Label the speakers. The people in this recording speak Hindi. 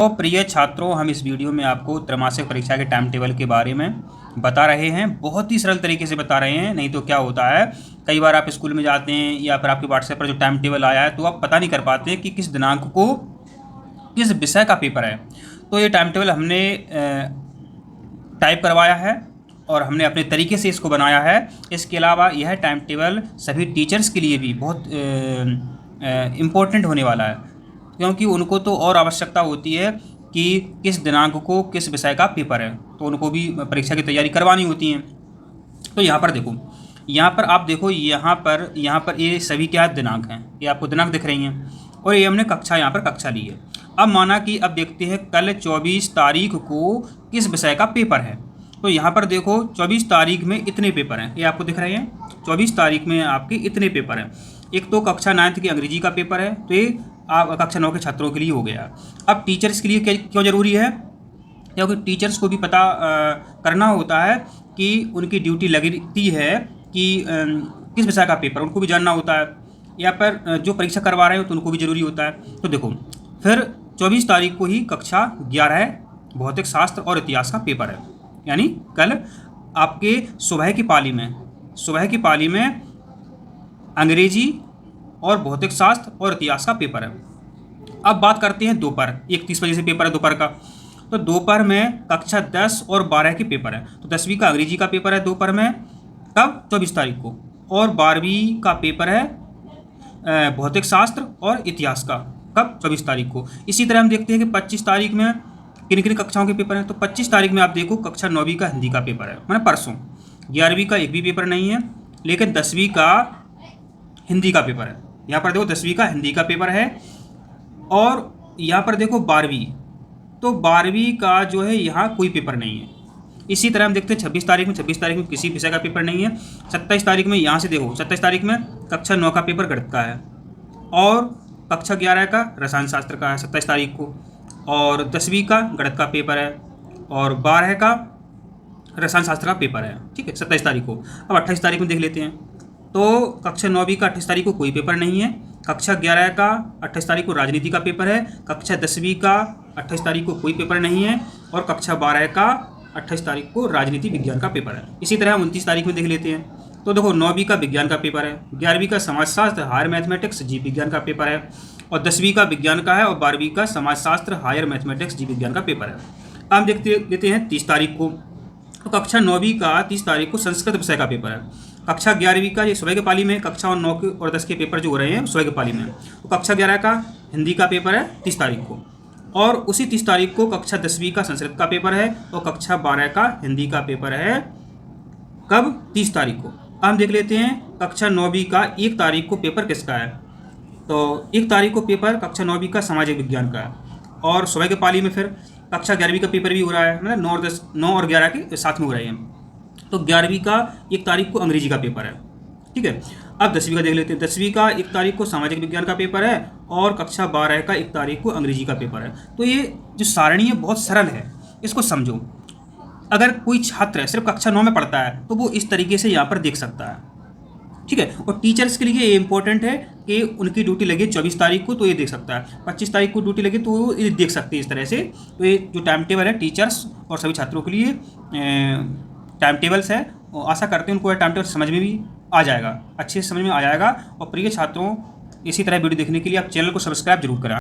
Speaker 1: तो प्रिय छात्रों, हम इस वीडियो में आपको त्रैमासिक परीक्षा के टाइम टेबल के बारे में बता रहे हैं। बहुत ही सरल तरीके से बता रहे हैं। नहीं तो क्या होता है, कई बार आप स्कूल में जाते हैं या फिर आपके व्हाट्सएप पर जो टाइम टेबल आया है तो आप पता नहीं कर पाते कि किस दिनांक को किस विषय का पेपर है। तो ये टाइम टेबल हमने टाइप करवाया है और हमने अपने तरीके से इसको बनाया है। इसके अलावा यह टाइम टेबल सभी टीचर्स के लिए भी बहुत इम्पोर्टेंट होने वाला है, क्योंकि उनको तो और आवश्यकता होती है कि किस दिनांक को किस विषय का पेपर है, तो उनको भी परीक्षा की तैयारी करवानी होती है। तो यहाँ पर देखो, यहाँ पर आप देखो, यहाँ पर ये सभी क्या दिनांक हैं, ये आपको दिनांक दिख रही हैं और ये हमने कक्षा यहाँ पर कक्षा ली है। अब माना कि अब देखते हैं कल 24 तारीख को किस विषय का पेपर है। तो यहाँ पर देखो 24 तारीख में इतने पेपर हैं, ये आपको दिख रहे हैं। 24 तारीख में आपके इतने पेपर हैं। एक तो कक्षा 9 की अंग्रेजी का पेपर है, तो ये आप कक्षा 9 के छात्रों के लिए हो गया। अब टीचर्स के लिए क्यों ज़रूरी है, क्योंकि टीचर्स को भी पता करना होता है कि उनकी ड्यूटी लगती है कि किस विषय का पेपर, उनको भी जानना होता है। या पर जो परीक्षा करवा रहे हो तो उनको भी ज़रूरी होता है। तो देखो, फिर 24 तारीख को ही कक्षा 11 भौतिक शास्त्र और इतिहास का पेपर है, यानी कल आपके सुबह की पाली में अंग्रेजी और भौतिक शास्त्र और इतिहास का पेपर है। अब बात करते हैं दोपहर, 1:30 बजे से पेपर है दोपहर का। तो दोपहर में कक्षा 10 और 12 के पेपर है। तो 10वीं का अंग्रेजी का पेपर है दोपहर में, कब 24 तारीख को, और 12वीं का पेपर है भौतिक शास्त्र और इतिहास का, कब 24 तारीख को। इसी तरह हम देखते हैं कि 25 तारीख में किन किन कक्षाओं के पेपर हैं। तो 25 तारीख में आप देखो कक्षा 9वीं का हिंदी का पेपर है, मैंने परसों। 11वीं का एक भी पेपर नहीं है, लेकिन 10वीं का हिंदी का पेपर है। यहाँ पर देखो 10वीं का हिंदी का पेपर है। और यहाँ पर देखो 12वीं, तो 12वीं का जो है यहाँ कोई पेपर नहीं है। इसी तरह हम देखते हैं 26 तारीख में किसी विषय का पेपर नहीं है। 27 तारीख में यहाँ से देखो, 27 तारीख में कक्षा 9 का पेपर गणित का है और कक्षा 11 का रसायन शास्त्र का है 27 तारीख को, और 10वीं का गणित का पेपर है और 12 का रसायन शास्त्र का पेपर है। ठीक है, 27 तारीख को। अब 28 तारीख में देख लेते हैं। तो कक्षा 9वीं का 28 तारीख को कोई पेपर नहीं है। कक्षा 11 का 28 तारीख को राजनीति का पेपर है। कक्षा 10वीं का 28 तारीख को कोई पेपर नहीं है और कक्षा 12 का 28 तारीख को राजनीति विज्ञान का पेपर है। इसी तरह हम 29 तारीख में देख लेते हैं। तो देखो 9वीं का विज्ञान का पेपर है, 11वीं का समाजशास्त्र हायर मैथमेटिक्स जीव विज्ञान का पेपर है, और 10वीं का विज्ञान का है और 12वीं का समाजशास्त्र हायर मैथमेटिक्स जीव विज्ञान का पेपर है। हम देखते लेते हैं 30 तारीख को। तो कक्षा 9वीं का 30 तारीख को संस्कृत विषय का पेपर है। कक्षा 11वीं का ये सुबह के पाली में, कक्षा 9 के और 10 के पेपर जो हो रहे हैं सुबह के पाली में। तो कक्षा 11 का हिंदी का पेपर है 30 तारीख को, और उसी 30 तारीख को कक्षा 10वीं का संस्कृत का पेपर है और कक्षा 12 का हिंदी का पेपर है, कब 30 तारीख को। हम देख लेते हैं कक्षा 9वीं का 1 तारीख को पेपर किसका है। तो 1 तारीख को पेपर कक्षा 9वीं का सामाजिक विज्ञान का है, और सुबह के पाली में फिर कक्षा 11वीं का पेपर भी हो रहा है, मतलब 9 और 11 के साथ में हो रहे हैं। तो 11वीं का 1 तारीख को अंग्रेजी का पेपर है। ठीक है, अब 10वीं का देख लेते हैं। 10वीं का 1 तारीख को सामाजिक विज्ञान का पेपर है और कक्षा 12 का 1 तारीख को अंग्रेजी का पेपर है। तो ये जो सारणी है बहुत सरल है, इसको समझो। अगर कोई छात्र सिर्फ कक्षा 9 में पढ़ता है तो वो इस तरीके से यहाँ पर देख सकता है। ठीक है, और टीचर्स के लिए ये इंपॉर्टेंट है कि उनकी ड्यूटी लगे 24 तारीख को, तो ये देख सकता है। 25 तारीख को ड्यूटी लगे तो वो ये देख सकते हैं इस तरह से। तो ये जो टाइम टेबल है टीचर्स और सभी छात्रों के लिए टाइम टेबल्स है, और आशा करते हैं उनको टाइम टेबल समझ में भी आ जाएगा, अच्छे से समझ में आ जाएगा। और प्रिय छात्रों, इसी तरह वीडियो देखने के लिए आप चैनल को सब्सक्राइब जरूर करें।